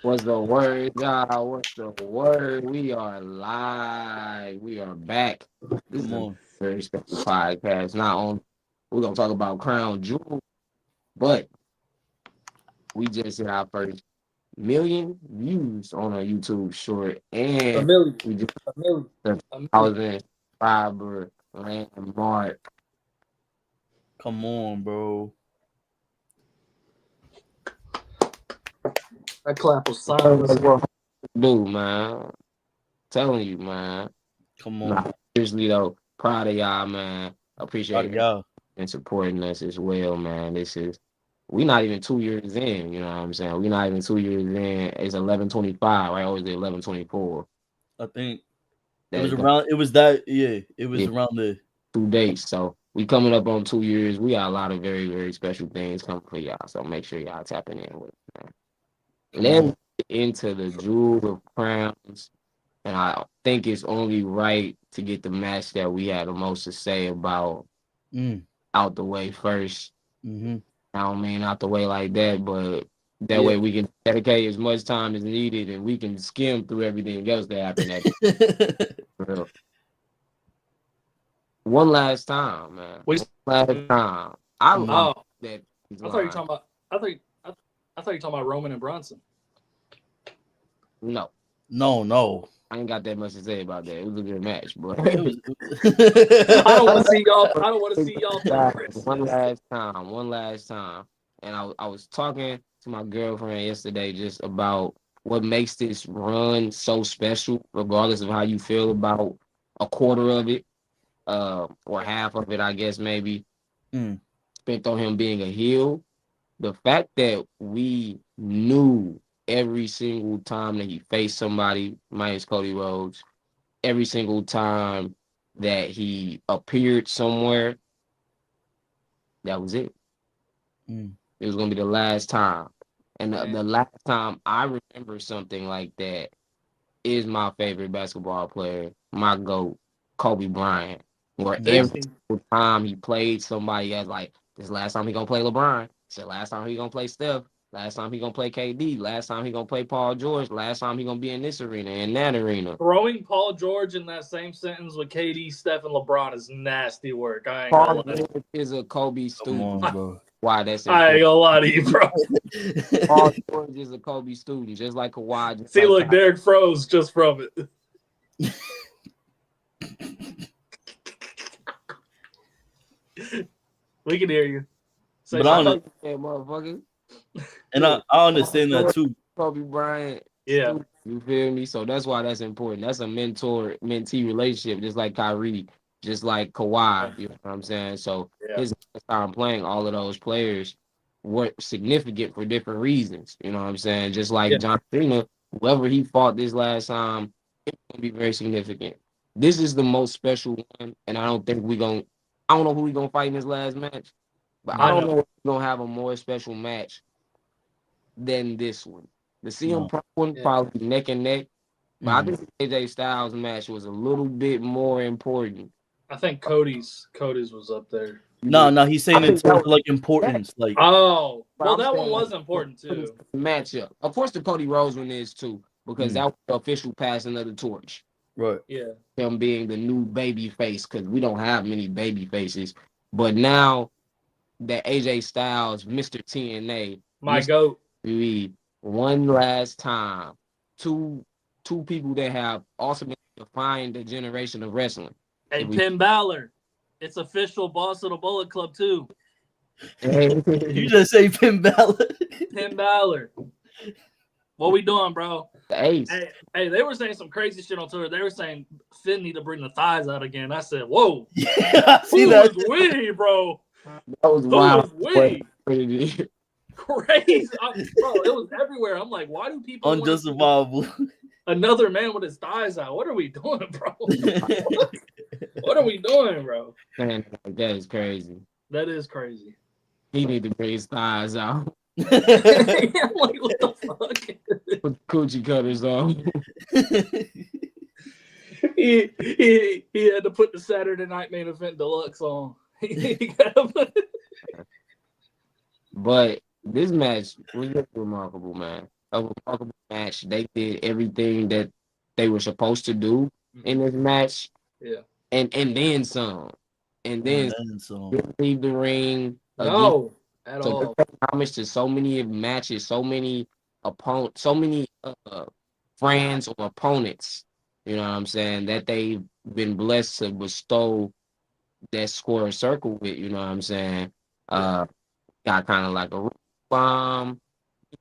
What's the word, y'all? What's the word? We are live. We are back. This is Come a on. very special podcast. Not only we're gonna talk about Crown Jewel, but we just hit our first million views on our YouTube short, A and million. we just A million. the A million. 1,000 subscriber landmark. Come on, bro. That clap was That's silent. what we do, man. Telling you, man. Come on. Nah, seriously though, proud of y'all, man. Proud Appreciate of y'all. and supporting us as well, man. We not even 2 years in, you know what I'm saying? We not even 2 years in. It's 11/25, right? Or is it 11/24? I think it was That's around. It was that. Yeah, it was yeah, around the. 2 days. So we coming up on 2 years. We got a lot of very, very special things coming for y'all. So make sure y'all tapping in with it, man. Come on. Let's get into the Jewel of Crowns. And I think it's only right to get the match that we had the most to say about out the way first. Mm-hmm. I don't mean out the way like that, but that Yeah. way we can dedicate as much time as needed and we can skim through everything else that happened at real. One last time, man. We- One last time. I love Oh, that. I thought you were talking about. I thought you were talking about Roman and Bronson. No, No. I ain't got that much to say about that. It was a good match, but It was. I don't want to see y'all. I don't want to see y'all through Christmas. one last time. And I was talking to my girlfriend yesterday just about what makes this run so special, regardless of how you feel about a quarter of it, or half of it, I guess maybe, spent on him being a heel. The fact that we knew every single time that he faced somebody, minus Cody Rhodes, every single time that he appeared somewhere, that was it. It was gonna be the last time. And the last time I remember something like that is my favorite basketball player, my GOAT, Kobe Bryant. Where every single time he played somebody as like, this last time he gonna play LeBron, so last time he gonna play Steph, last time he gonna play KD, last time he gonna play Paul George, last time he gonna be in this arena, in that arena. Throwing Paul George in that same sentence with KD, Steph, and LeBron is nasty work. I ain't gonna Paul lie. George is a Kobe student. Come on, bro. Why that's I ain't important. gonna lie to you, bro. Paul George is a Kobe student, just like Kawhi. Just See, like look, Derek froze just from it. We can hear you. Say But I something. that motherfucker. And I understand that too. Kobe Bryant. Yeah. Student, you feel me? So that's why that's important. That's a mentor-mentee relationship, just like Kyrie, just like Kawhi. You know what I'm saying? So his time playing all of those players were significant for different reasons. You know what I'm saying? Just like John Cena, whoever he fought this last time, it's gonna be very significant. This is the most special one, and I don't think I don't know who we gonna fight in this last match, but I don't know if we're gonna have a more special match than this one. The CM Punk one probably neck and neck, but I think the AJ Styles match was a little bit more important. I think Cody's was up there. No, he's saying in terms of like importance, like well, that one was important too. Matchup, of course, the Cody Rhodes one is too, because that was the official passing of the torch. Right. Yeah. Him being the new baby face, because we don't have many baby faces, but now that AJ Styles, Mr. TNA, my GOAT, one last time, two people that have ultimately defined the generation of wrestling. Hey, Finn Balor, it's official, boss of the Bullet Club too. You just say Finn Balor. Finn Balor. What we doing, bro? The ace. Hey, they were saying some crazy shit on Twitter. They were saying Finn need to bring the thighs out again. I said, whoa. Yeah, I see that. Was we, bro? That was wild. Was we? Crazy. Bro, it was everywhere. I'm like, why do people unjustifiable another man with his thighs out? What are we doing, bro? What are we doing, bro? Man, that is crazy. That is crazy. He need to bring his thighs out. I'm like, what the fuck? Put the coochie cutters on. he had to put the Saturday Night Main Event Deluxe on. But this match was really remarkable, man. a remarkable match. They did everything that they were supposed to do in this match. Yeah. And then some. And then didn't leave the ring again. No, at So all. they paid homage to so many matches, so many opponents, so many friends or opponents, you know what I'm saying, that they've been blessed to bestow that square circle with, you know what I'm saying. Got kind of like a bomb,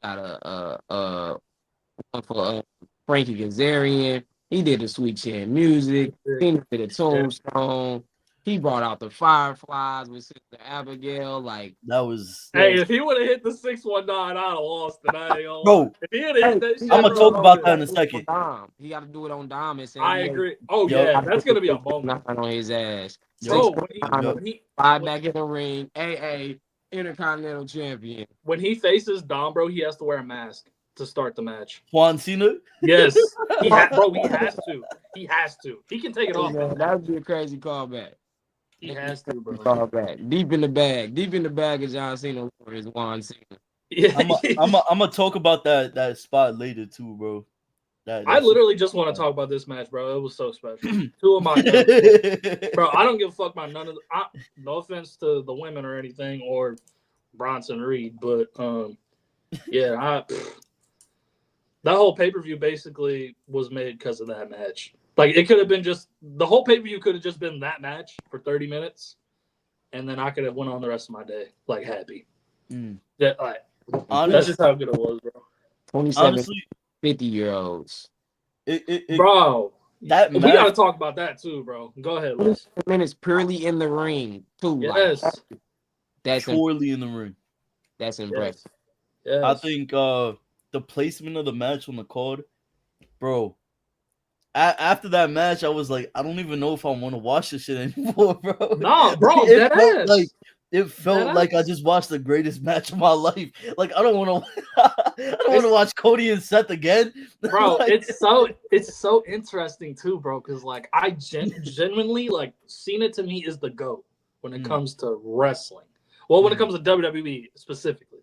got one for Frankie Kazarian. He did the Sweet Chin Music. He did a Tombstone. He brought out the Fireflies with Sister Abigail. Like that was. Hey, if he would have hit the 619, I'd have lost tonight. Bro, if he had hit that shit, I'm gonna talk about that in a second. He got to do it on Dom and say, I agree. Oh yeah, that's gonna be a moment on his ass. Bro, when he back in the ring, AA Intercontinental Champion. When he faces Dom, bro, he has to wear a mask to start the match. Juan Cena? Yes. Bro, he has to. He has to. He can take it off. That would be a crazy callback. He has to, bro. Callback. Deep in the bag of John Cena is Juan Cena. Yeah. I'm gonna talk about that spot later too, bro. I literally just want to talk about this match, bro. It was so special. Two of my bro, I don't give a fuck about none of no offense to the women or anything or Bronson Reed, but yeah, that whole pay-per-view basically was made because of that match. Like it could have been just the whole pay-per-view could have just been that match for 30 minutes, and then I could have went on the rest of my day like happy. That that's just how good it was, bro. 27 50-year-olds. Bro, that we gotta talk about that too, bro. Go ahead, Liz. Minutes purely in the ring too. Yes, that's purely in the ring. That's impressive. Yes. I think the placement of the match on the card, bro. After that match, I was like, I don't even know if I want to watch this shit anymore, bro. No, bro, it felt like I just watched the greatest match of my life. Like I don't want to watch Cody and Seth again, bro. It's so interesting too, bro. Because like I genuinely like Cena to me is the GOAT when it comes to wrestling. Well, when it comes to WWE specifically,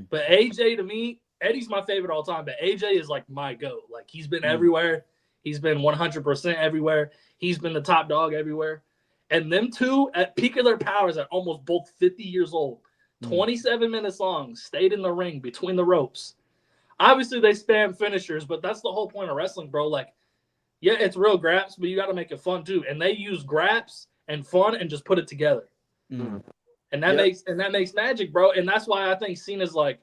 but AJ to me, Eddie's my favorite all time. But AJ is like my GOAT. Like he's been everywhere. He's been 100% everywhere. He's been the top dog everywhere. And them two at peak of their powers at almost both 50 years old, 27 minutes long, stayed in the ring between the ropes. Obviously, they spam finishers, but that's the whole point of wrestling, bro. Like, yeah, it's real graps, but you got to make it fun too. And they use graps and fun and just put it together. And that makes magic, bro. And that's why I think Cena's like,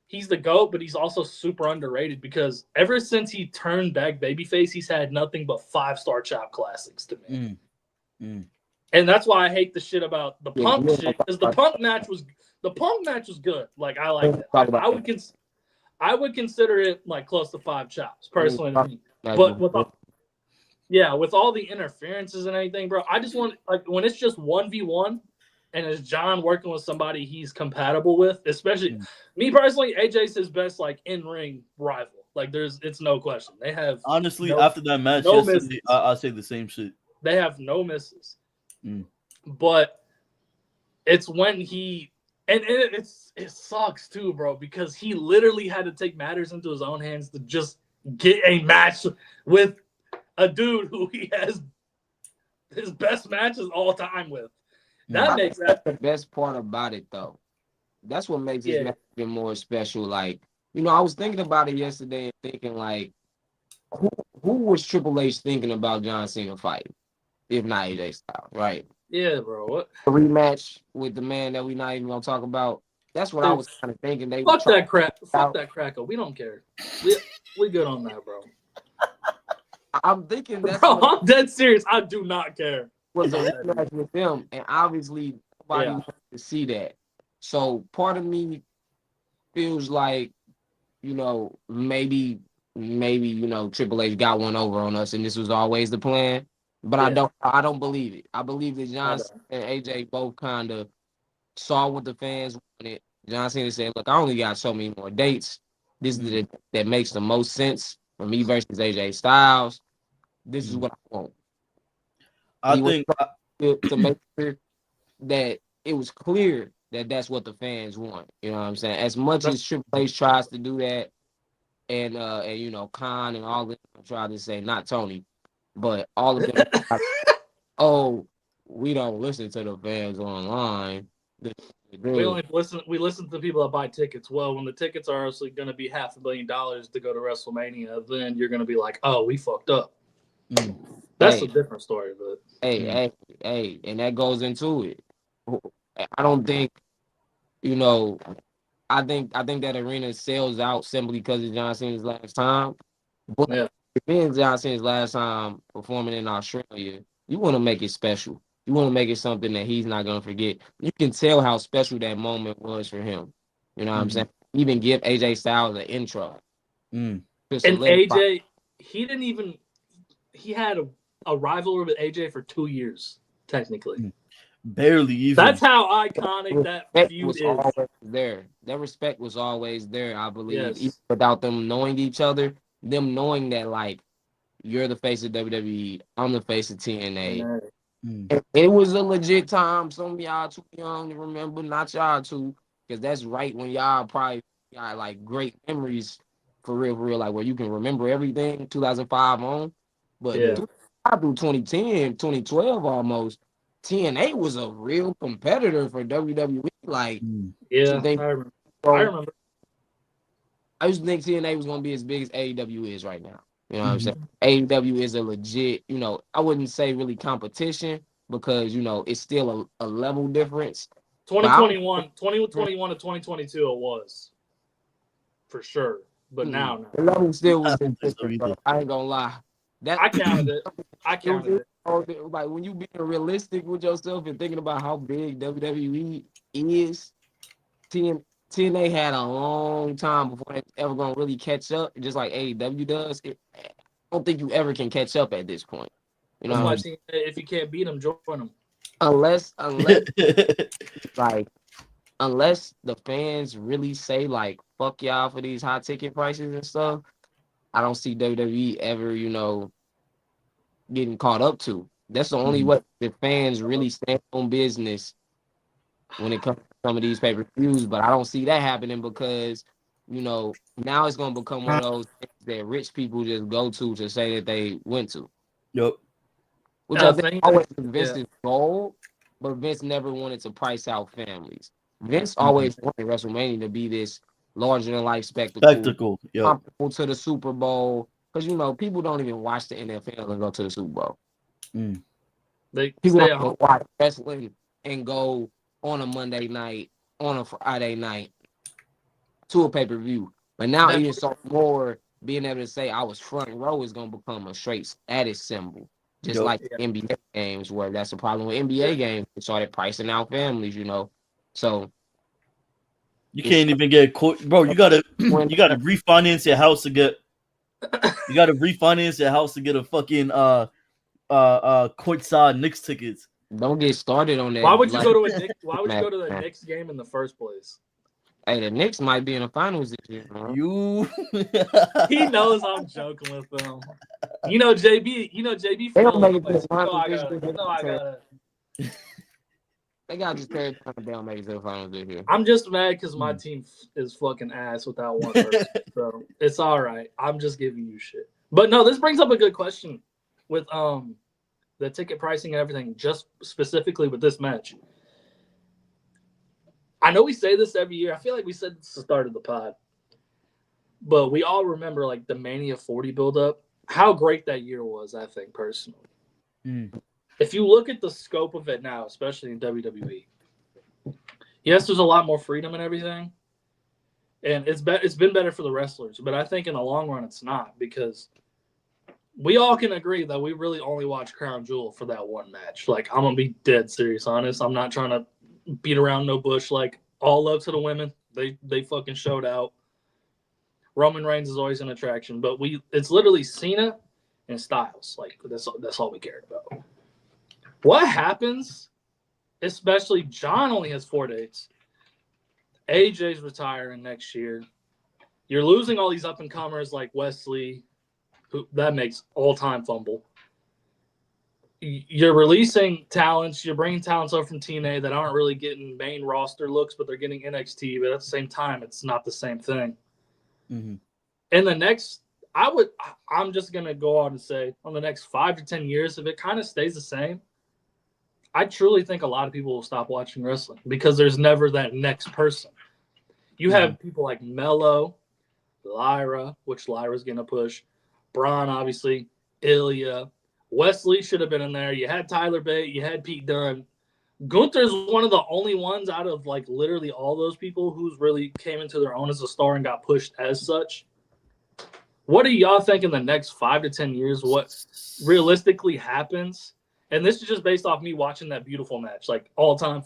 he's the GOAT, but he's also super underrated because ever since he turned back babyface, he's had nothing but 5-star chop classics to me. And that's why I hate the shit about the Punk shit because the Punk match was good. Like I like it. I would consider it like close to 5 chops personally. But with all the interferences and everything, bro, I just want like when it's just 1v1 and it's John working with somebody he's compatible with, especially me personally, AJ's his best like in-ring rival. Like it's no question. They have honestly after that match yesterday, I say the same shit. They have no misses. But it's when it sucks too, bro, because he literally had to take matters into his own hands to just get a match with a dude who he has his best matches all time with. That's the best part about it, though. That's what makes this match even more special. Like, I was thinking about it yesterday and thinking, like, who was Triple H thinking about John Cena fighting, if not AJ Styles, right? Yeah, bro. What? A rematch with the man that we're not even gonna talk about. That's what I was kind of thinking. Fuck that crap. Fuck that cracker. We don't care. We good on that, bro. I'm thinking that's. Bro, I'm dead serious. I do not care. Was a rematch with them, and obviously nobody wants to see that. So part of me feels like, maybe Triple H got one over on us, and this was always the plan. But I don't believe it. I believe that John Cena and AJ both kind of saw what the fans wanted. John Cena said, "Look, I only got so many more dates. This is that makes the most sense for me versus AJ Styles. This is what I want." I think to make sure that it was clear that that's what the fans want. You know what I'm saying? As much as Triple H tries to do that, and you know, Khan and all of them tried to say, not Tony, but all of them like, oh, we don't listen to the fans online. We listen to the people that buy tickets. Well, when the tickets are actually going to be $500 million to go to WrestleMania, then you're going to be like, oh, we fucked up. That's a different story, but hey, and that goes into it. I don't think, you know, I think that arena sells out simply because of John Cena's last time. But yeah, being John Cena's last time performing in Australia, you want to make it special. You want to make it something that he's not gonna forget. You can tell how special that moment was for him. You know what I'm saying? Even give AJ Styles an intro. And AJ, he had a rivalry with AJ for 2 years, technically. Barely even. That's how iconic that feud is. Always there. That respect was always there, I believe. Yes. Even without them knowing each other, them knowing that, like, you're the face of WWE, I'm the face of TNA. It was a legit time. Some of y'all too young to remember, not y'all too, because that's right when y'all probably got like great memories for real, like where you can remember everything 2005 on. But through 2010, 2012 almost, TNA was a real competitor for WWE. Like, I remember. I used to think TNA was going to be as big as AEW is right now. You know what I'm saying? AEW is a legit, you know, I wouldn't say really competition because, you know, it's still a level difference. 2021 to 2022 it was. For sure. But now. The level still was different, bro. I ain't going to lie. I counted it. Like, when you being realistic with yourself and thinking about how big WWE is, TNA had a long time before it's ever gonna really catch up, just like AEW does. I don't think you ever can catch up at this point. You know, if you can't beat them, join them. Unless the fans really say like fuck y'all for these high ticket prices and stuff, I don't see WWE ever, you know, getting caught up to. That's the only way the fans really stand on business when it comes to some of these pay-per-views, but I don't see that happening because, you know, now it's going to become one of those things that rich people just go to say that they went to. Yep. Which I think always was Vince's goal, but Vince never wanted to price out families. Vince always wanted WrestleMania to be this larger-than-life spectacle. Comparable to the Super Bowl. Because, you know, people don't even watch the NFL and go to the Super Bowl. People don't watch wrestling and go on a Monday night, on a Friday night to a pay-per-view. But now even so more being able to say I was front row is going to become a straight status symbol. Just like NBA games where that's the problem with NBA games. They started pricing out families, you know. So you can't even get bro, you gotta refinance your house to get a fucking courtside Knicks tickets. Don't get started on that. Why would you go to the Knicks game in the first place? Hey, the Knicks might be in the finals this year, man. He knows I'm joking with them. You know, JB. They don't make it to the finals. They got just carried on. They don't make it to the finals this year. I'm just mad because my team is fucking ass without one person. So it's all right. I'm just giving you shit. But no, this brings up a good question with the ticket pricing and everything, just specifically with this match. I know we say this every year. I feel like we said this at the start of the pod. But we all remember like the Mania 40 build-up, how great that year was, I think, personally. If you look at the scope of it now, especially in WWE, yes, there's a lot more freedom and everything. And it's been better for the wrestlers. But I think in the long run, it's not, because we all can agree that we really only watched Crown Jewel for that one match. Like, I'm going to be dead serious, honest. I'm not trying to beat around no bush. Like, all love to the women. They fucking showed out. Roman Reigns is always an attraction. But it's literally Cena and Styles. Like, that's all we cared about. What happens, especially John only has 4 dates. AJ's retiring next year. You're losing all these up-and-comers like Wesley, that makes all-time fumble. You're releasing talents. You're bringing talents over from TNA that aren't really getting main roster looks, but they're getting NXT. But at the same time, it's not the same thing. And in the next, I'm just gonna go on and say, on the next 5 to 10 years, if it kind of stays the same, I truly think a lot of people will stop watching wrestling because there's never that next person. You have people like Mello, Lyra, which Lyra's gonna push, Braun, obviously, Ilya, Wesley should have been in there. You had Tyler Bate, you had Pete Dunne. Gunther's one of the only ones out of like literally all those people who's really came into their own as a star and got pushed as such. What do y'all think in the next 5 to 10 years? What realistically happens? And this is just based off me watching that beautiful match, like all-time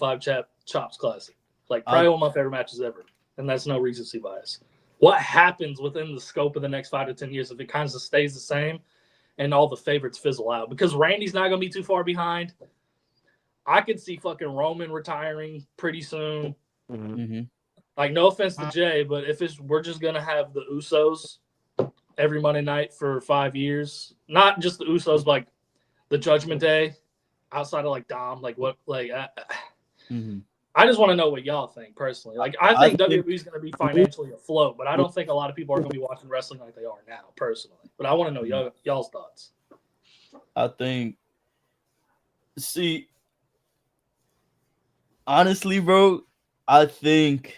chops classic, like probably one of my favorite matches ever, and that's no recency bias. What happens within the scope of the next 5 to 10 years if it kind of stays the same and all the favorites fizzle out? Because Randy's not going to be too far behind. I could see fucking Roman retiring pretty soon. Mm-hmm. Like, no offense to Jay, but if we're just gonna have the Usos every Monday night for 5 years, not just the Usos, but like the Judgment Day, outside of like Dom, like what, like I just want to know what y'all think personally. Like, I think WWE is gonna be financially afloat, but I don't think a lot of people are gonna be watching wrestling like they are now, personally. But I want to know y'all's thoughts. I think, honestly, bro, I think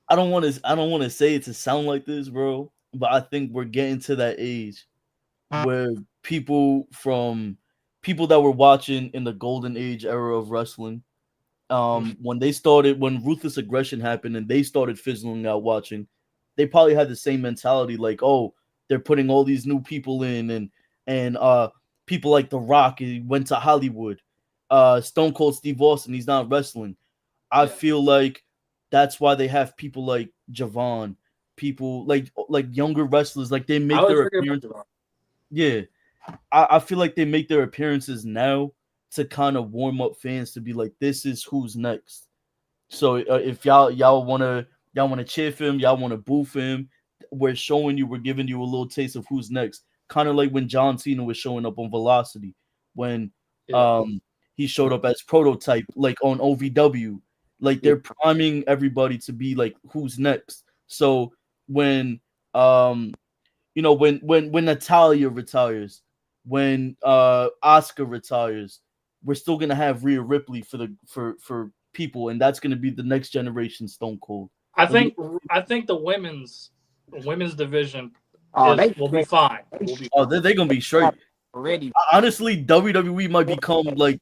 I don't want to say it to sound like this, bro, but I think we're getting to that age where people that were watching in the golden age era of wrestling, when Ruthless Aggression happened and they started fizzling out watching, they probably had the same mentality, like, oh, they're putting all these new people in, and people like The Rock, he went to Hollywood. Stone Cold Steve Austin, he's not wrestling. I feel like that's why they have people like Javon, people like younger wrestlers, like they make their appearance. Yeah, I feel like they make their appearances now to kind of warm up fans to be like, this is who's next. So if y'all wanna cheer for him, y'all wanna boo for him, we're giving you a little taste of who's next. Kind of like when John Cena was showing up on Velocity, when he showed up as Prototype, like on OVW. Like they're priming everybody to be like, who's next. So when when Natalia retires, when Oscar retires, we're still gonna have Rhea Ripley for people, and that's gonna be the next generation Stone Cold. I think the women's division will be fine. They're gonna be straight. Already. Honestly, WWE might become like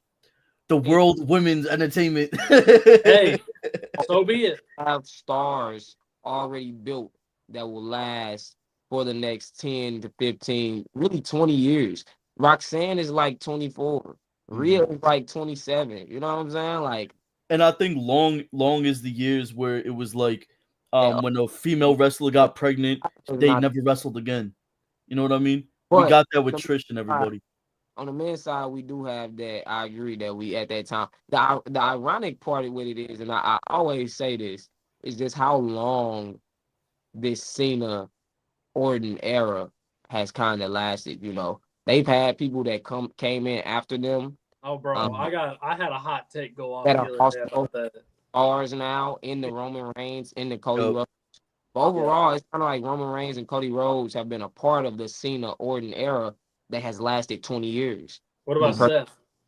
the world women's entertainment. Hey, so be it. Have stars already built that will last for the next 10 to 15, really 20 years. Roxanne is like 24. Rhea is like 27. You know what I'm saying? Like, and I think long is the years where it was like when a female wrestler got pregnant, they never wrestled again. You know what I mean? We got that with Trish and everybody. On the men's side, we do have that. I agree that we at that time. The ironic part with it is, and I always say this, is just how long this Cena Orton era has kind of lasted. You know, they've had people that came in after them. Oh, bro, I had a hot take go off that the are other day about that. Stars now in the Roman Reigns, in the Cody Rhodes. But overall, it's kind of like Roman Reigns and Cody Rhodes have been a part of the Cena Orton era that has lasted 20 years. What about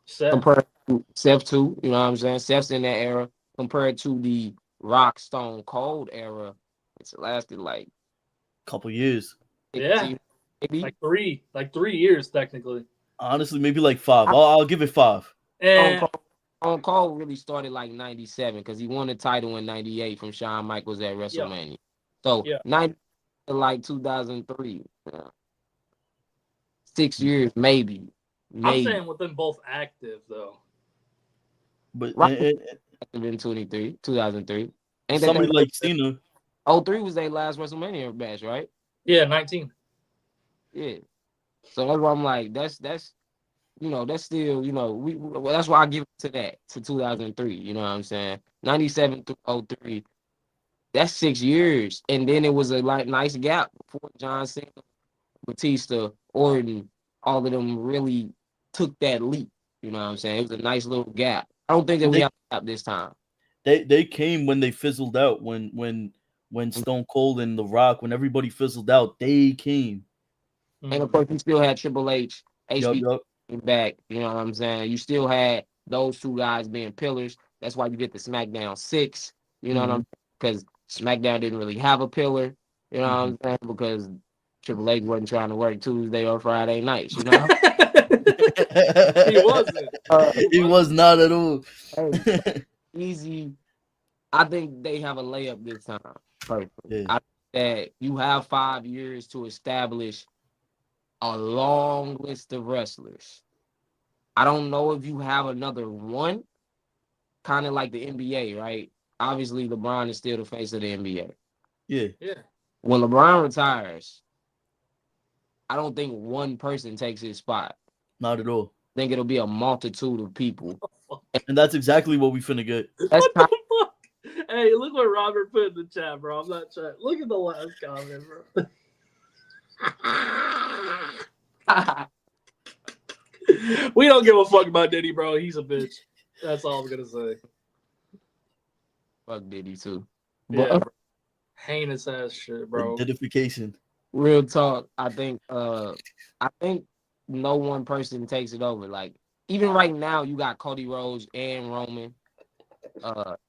Seth? Compared to Seth too, you know what I'm saying? Seth's in that era. Compared to the Rock Stone Cold era, it's lasted like a couple years. Yeah, maybe like 3 years technically. Honestly, maybe like 5. I'll give it 5. Stone Cold really started like 97 because he won the title in 98 from Shawn Michaels at WrestleMania. So 90 like 2003. 6 years, maybe. I'm saying within both active though. But in 2003. Ain't somebody like Cena. 03 was their last WrestleMania match, right? Yeah, 19. Yeah. So that's why I'm like, that's that's still, that's why I give it to 2003. You know what I'm saying? 97 through 03. That's 6 years, and then it was a nice gap before John Cena, Batista, Orton, all of them really took that leap. You know what I'm saying? It was a nice little gap. I don't think that we have a gap this time. They came when they fizzled out. When Stone Cold and The Rock, when everybody fizzled out, they came. And of course, you still had Triple H, Yup, HB yup. back. You know what I'm saying? You still had those two guys being pillars. That's why you get the SmackDown 6. You know what I'm saying? Because SmackDown didn't really have a pillar. You know what I'm saying? Because Triple H wasn't trying to work Tuesday or Friday nights. You know? He wasn't. He was not at all. Hey, easy. I think they have a layup this time. Personally. Yeah. I think that you have 5 years to establish a long list of wrestlers. I don't know if you have another one, kind of like the NBA, right? Obviously, LeBron is still the face of the NBA. Yeah. When LeBron retires, I don't think one person takes his spot. Not at all. I think it'll be a multitude of people. And that's exactly what we finna get. That's What the fuck? Hey, look what Robert put in the chat, bro. I'm not trying. Look at the last comment, bro. We don't give a fuck about Diddy, bro. He's a bitch. That's all I'm gonna say. Fuck Diddy too. Yeah, But bro. Heinous ass shit, bro. Identification. real talk, I think no one person takes it over. Like even right now, you got Cody Rhodes and Roman.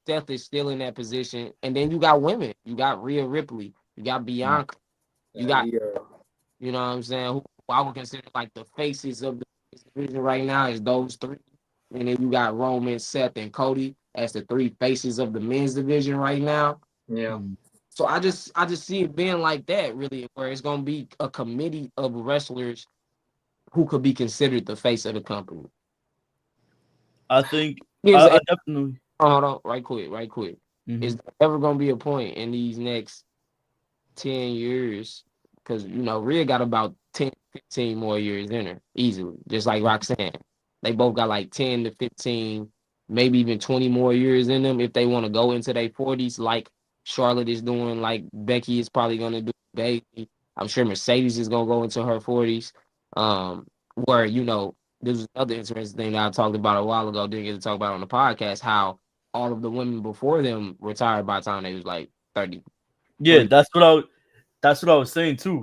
Seth is still in that position, and then you got women. You got Rhea Ripley. You got Bianca. You got, you know what I'm saying? Who I would consider like the faces of the division right now is those three, and then you got Roman, Seth, and Cody as the three faces of the men's division right now. Yeah. So I just see it being like that, really, where it's gonna be a committee of wrestlers who could be considered the face of the company. I think Here's I definitely. hold on, right quick. Is there ever gonna be a point in these next 10 years? Because you know, Rhea got about 10, 15 more years in her, easily, just like Roxanne. They both got like 10 to 15, maybe even 20 more years in them if they want to go into their 40s, like Charlotte is doing, like Becky is probably gonna do. Baby, I'm sure Mercedes is gonna go into her 40s. Where you know, this was another interesting thing that I talked about a while ago. Didn't get to talk about on the podcast how all of the women before them retired by the time they was like 30. Yeah, 40. that's what I was saying too.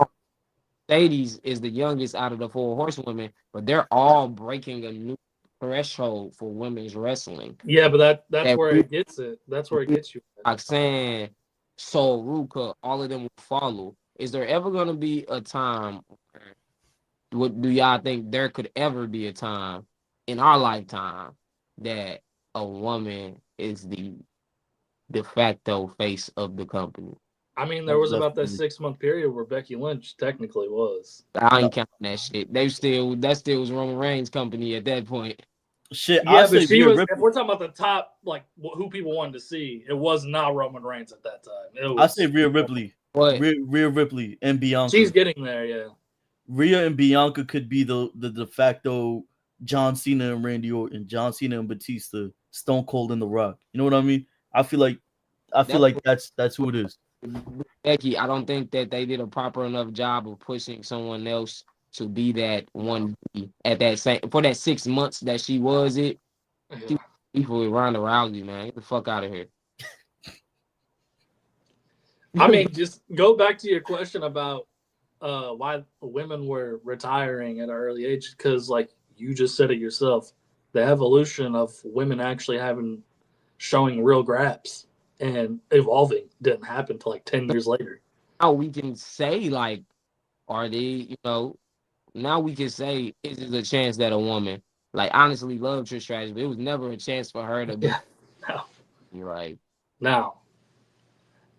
Mercedes is the youngest out of the 4 horsewomen, but they're all breaking a new threshold for women's wrestling. Yeah, but that's where it gets it. That's where it gets you. Roxanne, Sol Ruka, all of them will follow. Is there ever going to be a time? What do y'all think there could ever be a time in our lifetime that a woman is the de facto face of the company? I mean, there was about that 6-month period where Becky Lynch technically was. I ain't counting that shit. That still was Roman Reigns' company at that point. Shit, Yeah, but she was. If we're talking about the top, like who people wanted to see, it was not Roman Reigns at that time. I say Rhea Ripley. What? Rhea Ripley and Bianca. She's getting there, yeah. Rhea and Bianca could be the de facto John Cena and Randy Orton, John Cena and Batista, Stone Cold and The Rock. You know what I mean? I feel like that's who it is. Becky, I don't think that they did a proper enough job of pushing someone else to be that one at that same for that 6 months that she was it. Yeah. People with Ronda Rousey, man, get the fuck out of here. I mean, just go back to your question about why women were retiring at an early age, because like you just said it yourself, the evolution of women actually showing real graps and evolving didn't happen until like 10 years later. Now we can say like, are they, you know, now we can say is it a chance that a woman like honestly loved Trish Stratus, but it was never a chance for her to be right. Now,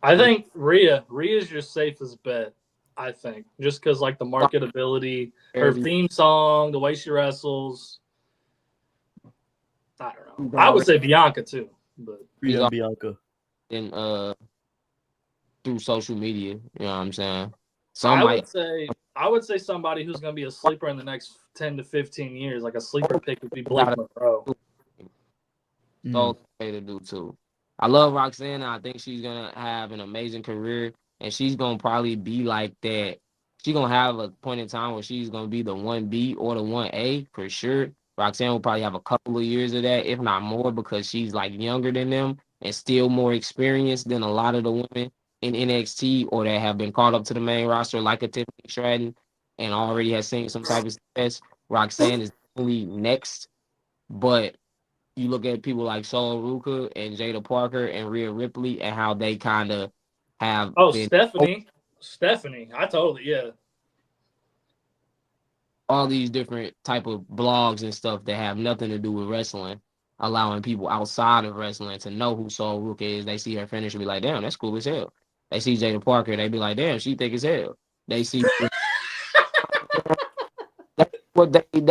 I think Rhea's your safest bet. I think just because like the marketability, her theme song, the way she wrestles. I don't know. I would say Bianca too, but Bianca. And through social media, you know what I'm saying? I would say somebody who's gonna be a sleeper in the next 10 to 15 years, like a sleeper pick would be Blake Monroe. So way to do too. I love Roxanne. I think she's gonna have an amazing career, and she's gonna probably be like that. She's gonna have a point in time where she's gonna be the 1B or the 1A for sure. Roxanne will probably have a couple of years of that, if not more, because she's like younger than them, and still more experienced than a lot of the women in NXT or that have been called up to the main roster, like a Tiffany Stratton, and already has seen some type of success. Roxanne is definitely next, but you look at people like Solo Ruka and Jada Parker and Rhea Ripley and how they kind of have Oh, been Stephanie. I totally, yeah. all these different type of blogs and stuff that have nothing to do with wrestling, allowing people outside of wrestling to know who Soul Rook is. They see her finish and be like, damn, that's cool as hell. They see Jada Parker, they be like, damn, she thick as hell. They see that's what they that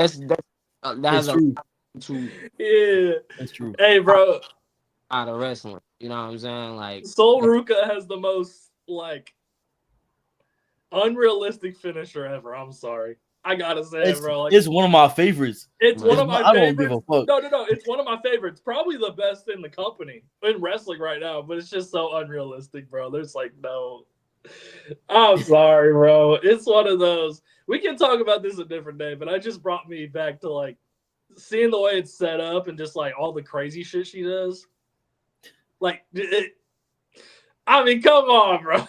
That's has a true. to Yeah. That's true. Hey, bro. out of wrestling. You know what I'm saying? Like Sol Ruka has the most, like, unrealistic finisher ever. I'm sorry. I gotta say it, bro. Like, It's one of my favorites. it's one of my I favorites. don't give a fuck. No. It's one of my favorites. Probably the best in the company in wrestling right now. But it's just so unrealistic, bro. There's like no. I'm sorry, bro. It's one of those. We can talk about this a different day, but it just brought me back to like seeing the way it's set up and just like all the crazy shit she does. Like, I mean, come on, bro.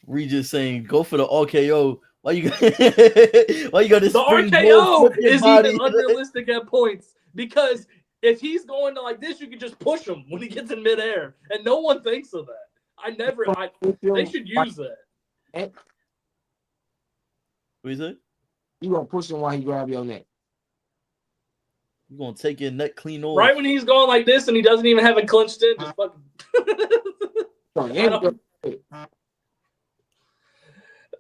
Regis saying, "Go for the RKO." Why you got this? The RKO is even unrealistic at points because if he's going to like this, you can just push him when he gets in midair, and no one thinks of that. They should use that. What is it? You gonna push him while he grab your neck. You gonna take your neck clean off. Right when he's going like this and he doesn't even have it clenched in, just fucking.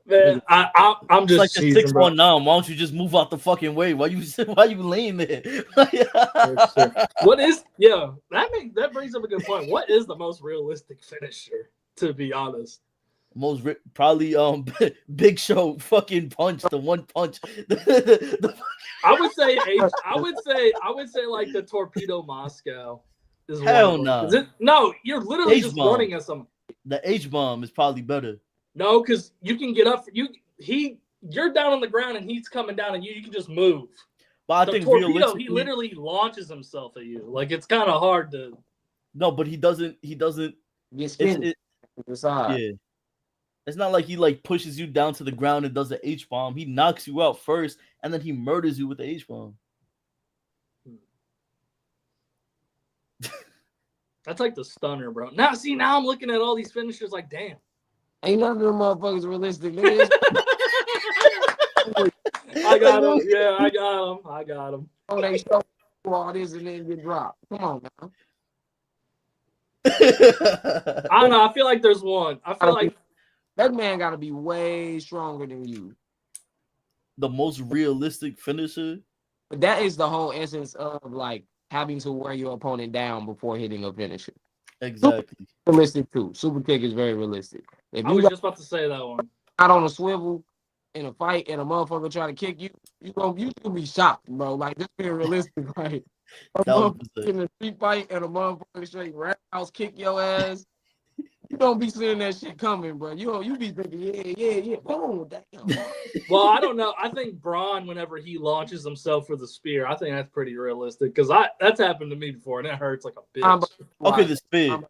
Man, I'm just it's like a 619. Why don't you just move out the fucking way? Why you laying there? What is that brings up a good point. What is the most realistic finisher, to be honest? Probably Big Show fucking punch, the one punch. I would say like the Torpedo Moscow is hell no. No, you're literally just running at some. The H-bomb is probably better. No, because you can get up. You're down on the ground and he's coming down and you can just move. But I think Torpedo, he literally launches himself at you. Like it's kind of hard to. No, but he doesn't. Get skinned. Yeah. It's not like he like pushes you down to the ground and does the H-bomb. He knocks you out first and then he murders you with the H-bomb. That's like the stunner, bro. Now I'm looking at all these finishers like, damn. Ain't none of them motherfuckers realistic. I got him. Yeah, I got him. Oh, they show all this and then get dropped. Come on, man. I don't know. I feel like there's one. I feel like that man got to be way stronger than you. The most realistic finisher? But that is the whole essence of like having to wear your opponent down before hitting a finisher. Exactly. Realistic too. Super kick is very realistic. If I was just about to say that one. Out on a swivel in a fight and a motherfucker try to kick you, you gonna be shocked, bro. Like just being realistic, like a motherfucker in a street fight and a motherfucker straight roundhouse kick your ass. You don't be seeing that shit coming, bro. You be thinking, yeah. Boom, damn. Well, I don't know. I think Braun, whenever he launches himself for the spear, I think that's pretty realistic because that's happened to me before and it hurts like a bitch. Okay, the spear.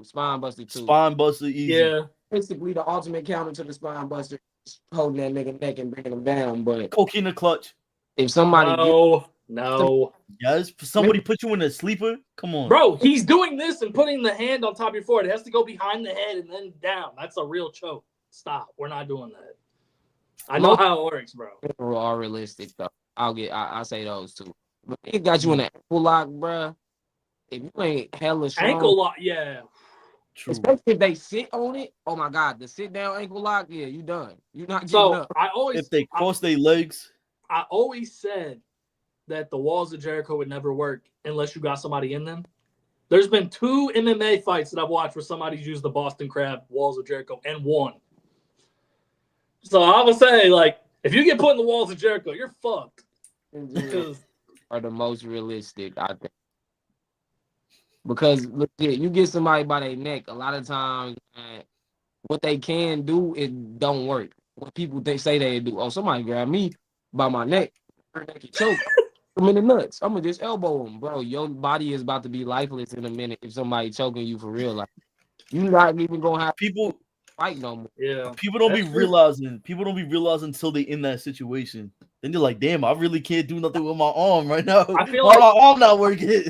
Spine buster too. Spine buster easy. Yeah. Basically the ultimate counter to the spine buster, holding that nigga neck and bringing him down. But cocaine clutch. If somebody no. Yes, somebody put you in a sleeper. Come on, bro. He's doing this and putting the hand on top of your forehead. It has to go behind the head and then down. That's a real choke. Stop. We're not doing that. I know how it works, bro. Are realistic though. I'll say those two. But it got you in an ankle lock, bro. If you ain't hella strong, ankle lock, yeah. True. Especially if they sit on it. Oh my god, the sit down ankle lock, yeah, you done. You're not getting up. If they cross their legs. I always said that the walls of Jericho would never work unless you got somebody in them. There's been 2 MMA fights that I've watched where somebody's used the Boston Crab walls of Jericho and won. So I would say, like, if you get put in the walls of Jericho, you're fucked. Are the most realistic, I think. Because legit, you get somebody by their neck, a lot of times what they can do, it don't work. What people say they do. Oh, somebody grab me by my neck, they can choke. him in the nuts. I'm gonna just elbow him, bro. Your body is about to be lifeless in a minute if somebody choking you for real. Like you not even gonna have People to fight no more. Yeah. people don't be That's true. realizing. People don't be realizing until they in that situation. Then they're like, "Damn, I really can't do nothing with my arm right now. I feel Why like- my arm not working?"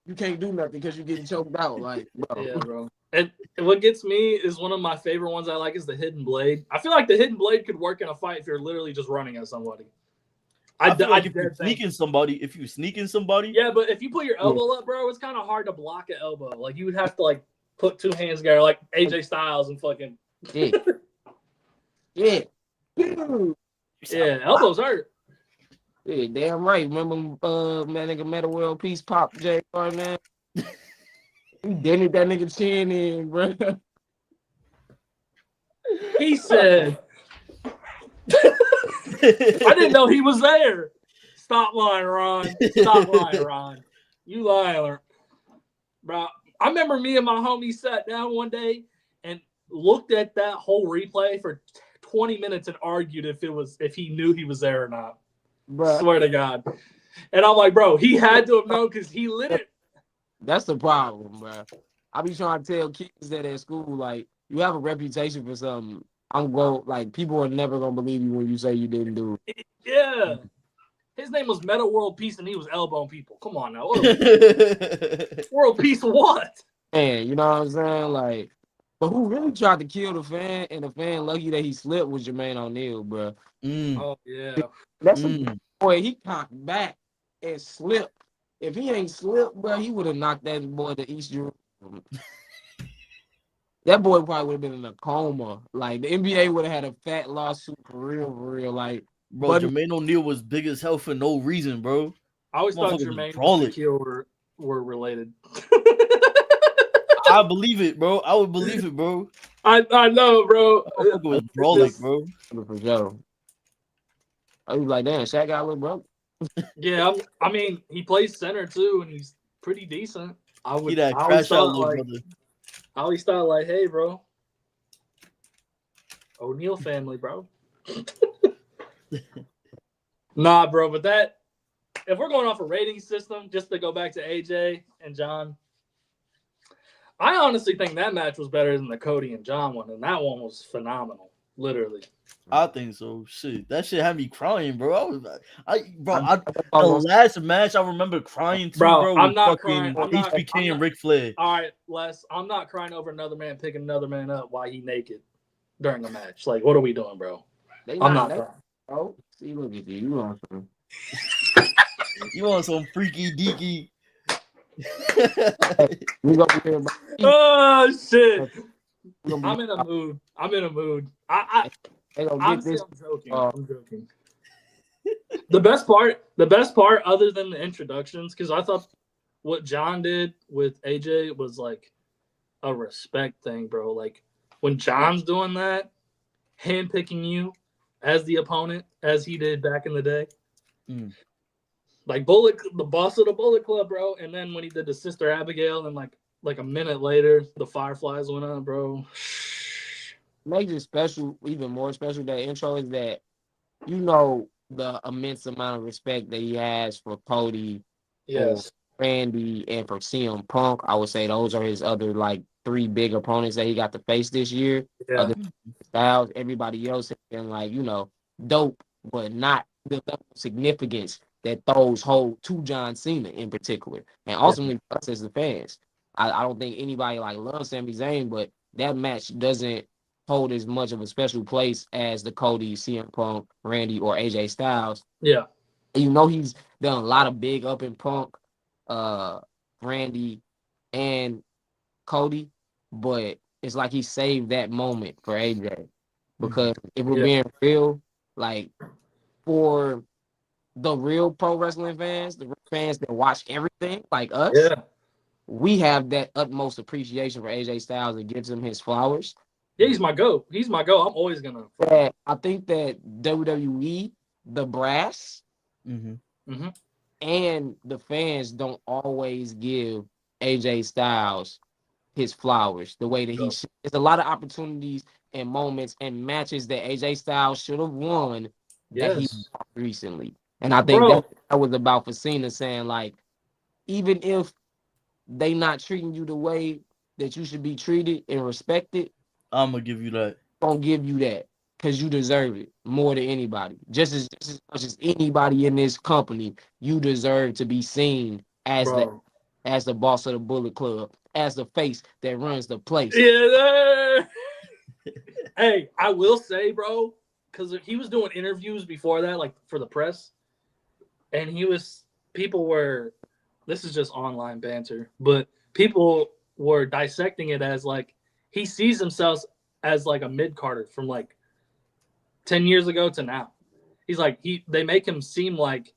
You can't do nothing because you're getting choked out. Like, bro. Yeah, bro. And what gets me is one of my favorite ones I like is the hidden blade. I feel like the hidden blade could work in a fight if you're literally just running at somebody. I feel like if dare you're think- sneaking somebody, Yeah, but if you put your elbow up, bro, it's kind of hard to block an elbow. Like you would have to like put two hands together, like AJ Styles and fucking Yeah. Yeah. yeah, elbows hurt. Yeah, damn right. Remember man nigga Meta World Peace Pop J man? He dented that nigga chin in, bro. He said, I didn't know he was there. Stop lying, Ron. Stop lying, Ron. You lying, bro. I remember me and my homie sat down one day and looked at that whole replay for 20 minutes and argued if he knew he was there or not. Bruh. Swear to God. And I'm like, bro, he had to have known because he lit it. That's the problem, bro. I be trying to tell kids that at school, like, you have a reputation for something. People are never gonna believe you when you say you didn't do it. Yeah. His name was Meta World Peace and he was elbowing people. Come on now. World Peace what? And you know what I'm saying? Like, but who really tried to kill the fan and the fan lucky that he slipped was Jermaine O'Neal, bro. Oh, yeah. That's a boy, he cocked back and slipped. If he ain't slipped, bro, he would have knocked that boy to East Jerusalem. That boy probably would have been in a coma. Like the NBA would have had a fat lawsuit for real. Like, Bro, but Jermaine O'Neal was big as hell for no reason, bro. I always thought Motherfucker was Jermaine brawling. and Shaquille were related. I believe it, bro. I would believe it, bro. I know, bro. Motherfucker was brawling, bro. for sure. I was like, damn, Shaq got a little broke. Yeah, I mean, he plays center too, and he's pretty decent. He that crash out little brother. I always thought like, hey, bro, O'Neal family, bro. Nah, bro, but that if we're going off a rating system, just to go back to AJ and John, I honestly think that match was better than the Cody and John one, and that one was phenomenal, literally. I think so. Shit, that shit had me crying, bro. The Almost- last match I remember crying too, Bro, bro. I'm was not fucking crying. I'm not- HBK I'm and not- Ric Flair. All right, Les, I'm not crying over another man picking another man up while he naked during a match. Like, what are we doing, bro? They I'm not they- crying. Oh, see, look at you. You want some? You want some freaky deaky? We gonna be here about Oh shit! we gonna be- I'm in a mood. I'm in a mood. I They gonna get honestly, this. I'm joking. uh, I'm joking. The best part, other than the introductions, because I thought what John did with AJ was like a respect thing, bro. Like when John's doing that, handpicking you as the opponent, as he did back in the day. Mm. Like the boss of the Bullet Club, bro. And then when he did the Sister Abigail, and like a minute later, the Fireflies went on, bro. Makes it special, even more special. That intro is that you know the immense amount of respect that he has for Cody, Yes. Randy, and for CM Punk. I would say those are his other like 3 big opponents that he got to face this year. Yeah. Other Styles, everybody else has been like, dope, but not the level of significance that those hold to John Cena in particular. And ultimately, us as the fans, I don't think anybody like loves Sami Zayn, but that match doesn't hold as much of a special place as the Cody, CM Punk, Randy, or AJ Styles. Yeah. And he's done a lot of big up in Punk, Randy, and Cody, but it's like he saved that moment for AJ. Because if we're being real, like for the real pro wrestling fans, the fans that watch everything like us, we have that utmost appreciation for AJ Styles that gives him his flowers. Yeah, he's my GOAT. He's my GOAT. I'm always gonna. That I think that WWE, the brass, and the fans don't always give AJ Styles his flowers the way that he should. There's a lot of opportunities and moments and matches that AJ Styles should have won that he lost recently. And I think Bro. that was about for Cena saying, like, even if they not treating you the way that you should be treated and respected, I'm gonna give you that. gonna give you that because you deserve it more than anybody. Just as much as anybody in this company, you deserve to be seen as Bro. the boss of the Bullet Club, as the face that runs the place. Yeah. Hey, I will say, bro, because he was doing interviews before that, like for the press, and people were, this is just online banter, but people were dissecting it as like he sees himself as like a mid Carter from like 10 years ago to now. He's like, they make him seem like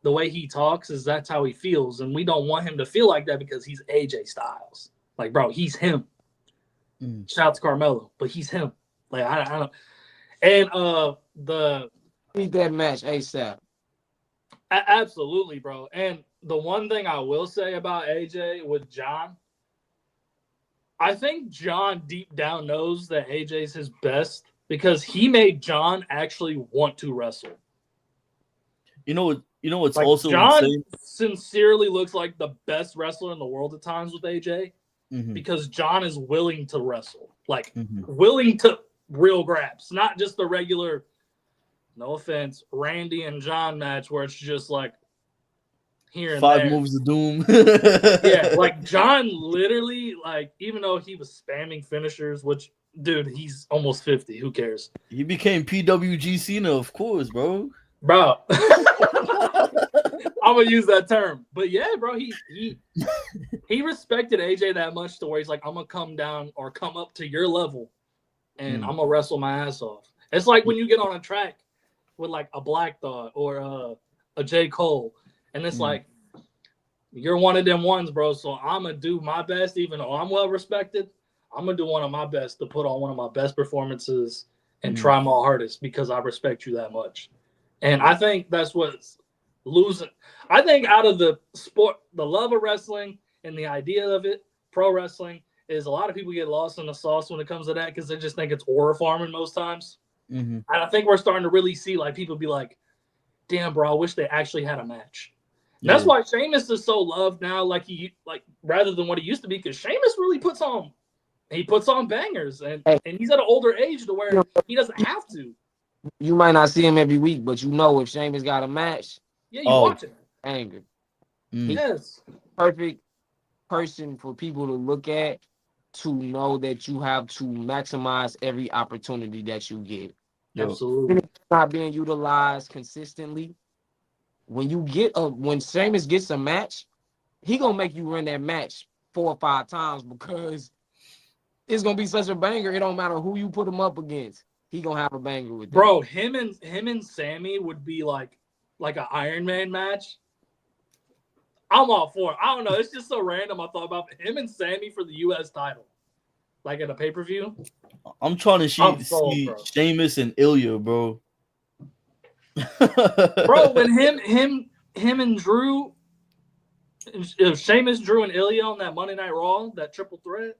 the way he talks is that's how he feels, and we don't want him to feel like that because he's AJ Styles. Like, bro, he's him. Shout out to Carmelo, but he's him. Like, I don't. And Need that match ASAP. Absolutely, bro. And the one thing I will say about AJ with John, I think John deep down knows that AJ's his best because he made John actually want to wrestle. You know what's like, also John insane? Sincerely looks like the best wrestler in the world at times with AJ Mm-hmm. because John is willing to wrestle, like Mm-hmm. willing to real grabs, not just the regular, no offense, Randy and John match where it's just like here and 5 there. moves of doom. Yeah, like John literally, like, even though he was spamming finishers, which, dude, he's almost 50. Who cares? He became PWG Cena, of course, bro. Bro. I'm gonna use that term. But yeah, bro, he respected AJ that much to where he's like, I'm gonna come down or come up to your level and I'm gonna wrestle my ass off. It's like when you get on a track with like a Black Thought or a J. Cole, and it's like, you're one of them ones, bro. So I'm gonna do my best, even though I'm well respected. I'm gonna do one of my best to put on one of my best performances and try my hardest because I respect you that much. And I think that's what's losing. I think out of the sport, the love of wrestling and the idea of it, pro wrestling, is a lot of people get lost in the sauce when it comes to that because they just think it's horror farming most times. Mm-hmm. And I think we're starting to really see like people be like, damn, bro, I wish they actually had a match. Yeah. That's why Sheamus is so loved now, like rather than what he used to be, because Sheamus really puts on bangers, and he's at an older age to where he doesn't have to. You might not see him every week, but you know if Sheamus got a match, yeah, you watch it. Anger. Yes. Perfect person for people to look at to know that you have to maximize every opportunity that you get. Absolutely. If it's not being utilized consistently, when Sheamus gets a match, he gonna make you run that match 4 or 5 times because it's gonna be such a banger. It don't matter who you put him up against. He gonna have a banger with bro. Him and Sammy would be like an Iron Man match. I'm all for it. I don't know. It's just so random. I thought about him and Sammy for the U.S. title, like at a pay-per-view. I'm trying to see Sheamus and Ilya, bro. Bro, when him and Drew, Sheamus, Drew, and Ilya on that Monday Night Raw, that triple threat.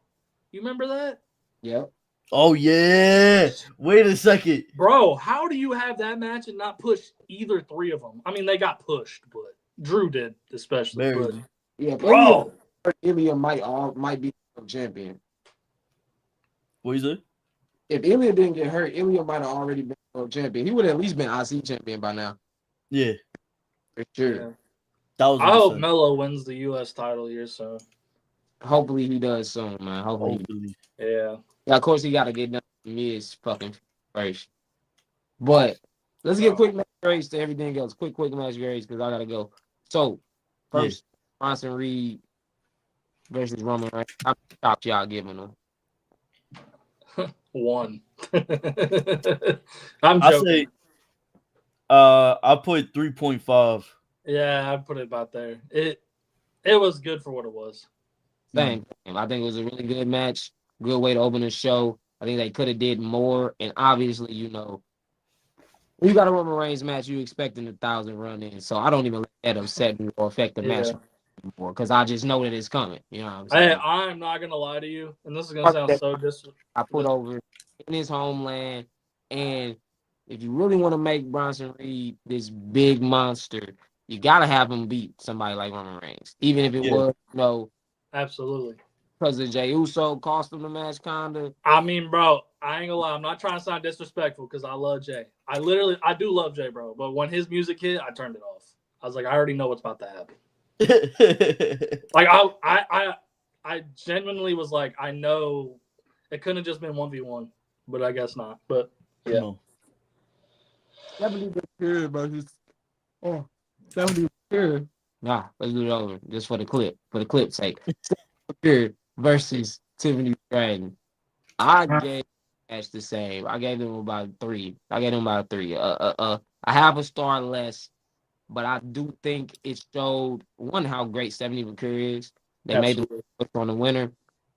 You remember that? Yep. Oh yeah. Wait a second, bro. How do you have that match and not push either 3 of them? I mean, they got pushed, but Drew did especially. But, yeah, bro. Ilya might be champion. What is it? If Ilya didn't get hurt, Ilya might have already been champion. He would have at least been IC champion by now. Yeah, for sure. Yeah. I hope Melo wins the U.S. title here soon. Hopefully he does soon, man. Hopefully. Yeah. Yeah, of course he got to get done Miz fucking first. But let's get quick match grades to everything else. Quick match grades because I gotta go. So first, Bronson Reed versus Roman Reigns. How many shots y'all giving them? 1. I'm joking. I put 3.5. Yeah, I put it about there. It was good for what it was. Same. I think it was a really good match. Good way to open the show. I think they could have did more. And obviously, you know, when you got a Roman Reigns match, you expecting 1,000 run in. So I don't even let that upset me or affect the match anymore because I just know that it's coming. You know what I'm saying? I'm not going to lie to you. And this is going to sound so disrespectful. I put over in his homeland. And if you really want to make Bronson Reed this big monster, you gotta have him beat somebody like Roman Reigns, even if it was absolutely because of Jey Uso cost him the match, kinda. I mean, bro, I ain't gonna lie. I'm not trying to sound disrespectful because I love Jay. I do love Jay, bro. But when his music hit, I turned it off. I was like, I already know what's about to happen. Like I genuinely was like, I know it couldn't have just been 1v1, but I guess not. But yeah. No. 70 good versus 70 good. Nah, let's do it over just for the clip, for the clip's sake. Good versus Tiffany Stratton. I gave match the same. I gave them about 3. I gave them about 3. A half a star less, but I do think it showed one how great 70 Bakura is. They made the on the winner,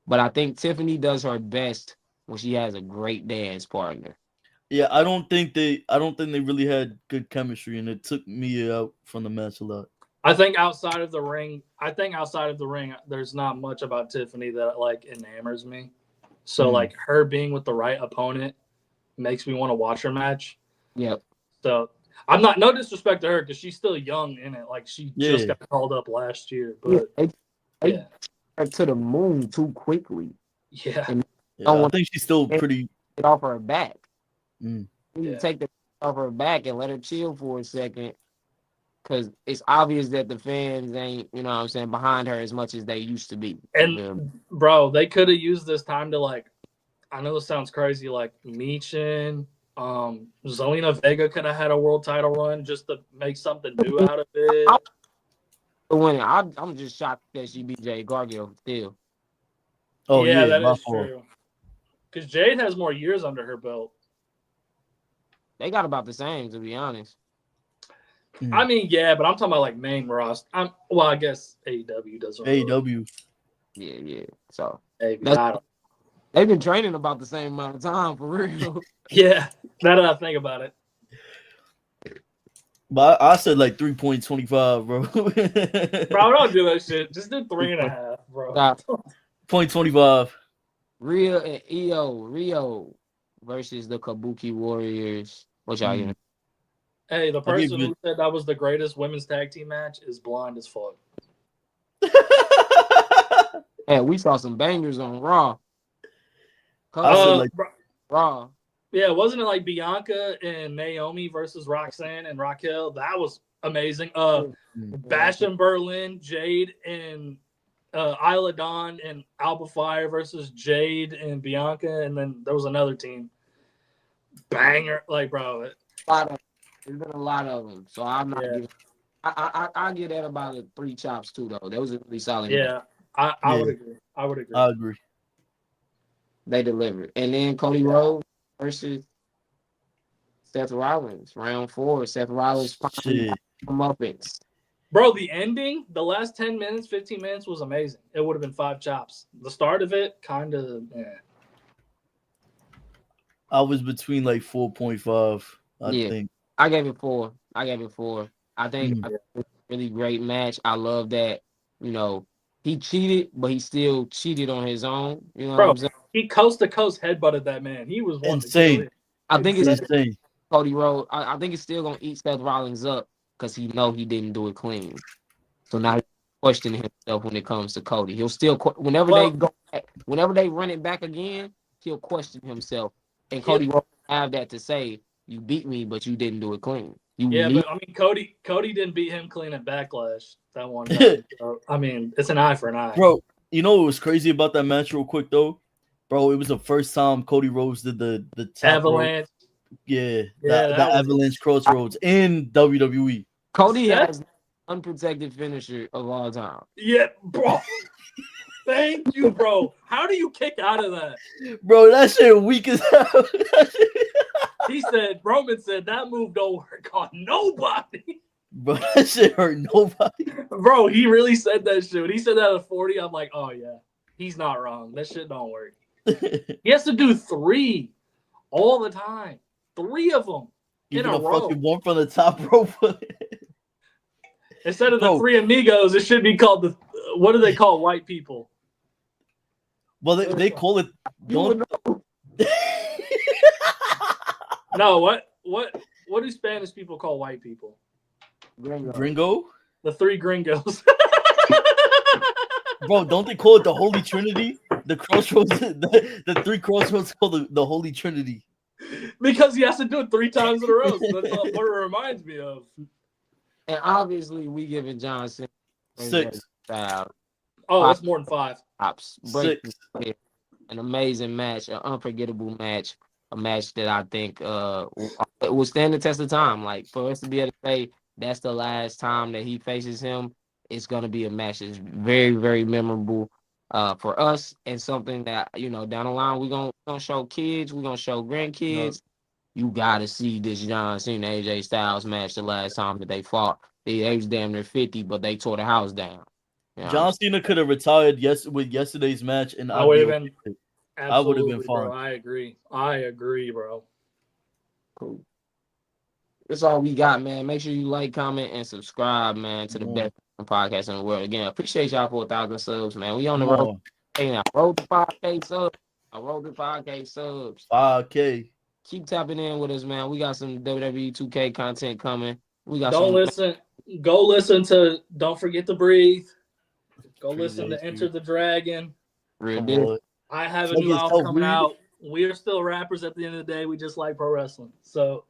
but I think Tiffany does her best when she has a great dance partner. Yeah, I don't think they really had good chemistry, and it took me out from the match a lot. I think outside of the ring, there's not much about Tiffany that like enamors me. So like her being with the right opponent makes me want to watch her match. Yep. So I'm not, no disrespect to her because she's still young in it. Like she just got called up last year, but they her to the moon too quickly. Yeah. And I think she's still pretty. Get off her back. Mm. You need to take the off her back and let her chill for a second. Because it's obvious that the fans ain't, you know what I'm saying, behind her as much as they used to be. And, bro, they could have used this time to, like, I know this sounds crazy, like, Michin, Zelina Vega could have had a world title run just to make something new out of it. I'm just shocked that she beat Jade Cargill still. Oh, yeah, that is true. Because Jade has more years under her belt. They got about the same, to be honest. I mean, yeah, but I'm talking about like main roster. I guess AEW doesn't. AEW. Yeah. So they've been training about the same amount of time for real. Yeah, now that I think about it. But I said like 3.25, bro. Bro, don't do that shit. Just do 3.5, bro. 0.25. Rhea and Rio versus the Kabuki Warriors. What y'all hearing? Hey, the person who said that was the greatest women's tag team match is blind as fuck. Hey, we saw some bangers on Raw. Raw. Yeah, wasn't it like Bianca and Naomi versus Roxanne and Raquel? That was amazing. Bash in Berlin, Jade and Isla Dawn and Alba Fire versus Jade and Bianca, and then there was another team. Banger, like, bro. There's been a lot of them, so I'm not giving. I give that about 3 chops too, though. That was a really solid. Yeah, I would agree. I agree. They delivered, and then Cody Rhodes versus Seth Rollins, round 4. Seth Rollins comeuppance. Bro, the ending, the last 10 minutes, 15 minutes was amazing. It would have been 5 chops. The start of it, kind of. I was between like 4.5. I think. I gave it 4. I think it was a really great match. I love that, he cheated, but he still cheated on his own. You know what I'm saying? He coast to coast headbutted that man. He was insane. I think it's insane. Cody Rhodes. I think it's still gonna eat Seth Rollins up because he didn't do it clean. So now he's questioning himself when it comes to Cody. He'll still whenever they run it back again, he'll question himself. And Cody won't have that to say. You beat me, but you didn't do it clean. But I mean, Cody didn't beat him clean at Backlash that one time. So, I mean, it's an eye for an eye. Bro, you know what was crazy about that match real quick, though? Bro, it was the first time Cody Rhodes did the Avalanche. The Avalanche Crossroads in WWE. Cody has unprotected finisher of all time. Yeah, bro. Thank you, bro. How do you kick out of that? Bro, that shit weak as hell. Roman said that move don't work on nobody. Bro, that shit hurt nobody. Bro, he really said that shit. When he said that at 40, I'm like, oh yeah, he's not wrong. That shit don't work. He has to do 3 all the time. 3 of them in a row. Fucking one from the top rope. Instead of the 3 amigos, it should be called what do they call white people? Well, they call it. No, what what do Spanish people call white people? Gringo? The three gringos. Bro, don't they call it the Holy Trinity? The crossroads, the three crossroads called the Holy Trinity. Because he has to do it 3 times in a row. So that's what it reminds me of. And obviously, we giving John Cena 6. Oh, that's more than 5. Pops. 6. An amazing match, an unforgettable match, a match that I think will stand the test of time. Like, for us to be able to say that's the last time that he faces him, it's going to be a match that's very, very memorable for us, and something that, you know, down the line we're gonna show kids, we're going to show grandkids. You got to see this John Cena AJ Styles match the last time that they fought. They was damn near 50, but they tore the house down. You know? John Cena could have retired with yesterday's match, and I would have been. I would have been Bro, fine. I agree, bro. Cool. That's all we got, man. Make sure you like, comment, and subscribe, man, to the best podcast in the world. Again, appreciate y'all for 1,000 subs, man. We on the road. Hey, now, road to 5K subs. I rolled to 5K subs. 5K. Keep tapping in with us, man. We got some WWE 2K content coming. We got Go listen to Don't Forget to Breathe. Go Appreciate listen to you. Enter the Dragon. Real deal. I have a new album coming out. We are still rappers at the end of the day. We just like pro wrestling. So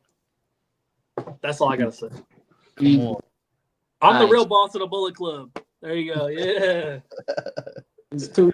that's all I gotta say. I'm the real boss of the Bullet Club. There you go. Yeah. It's 2.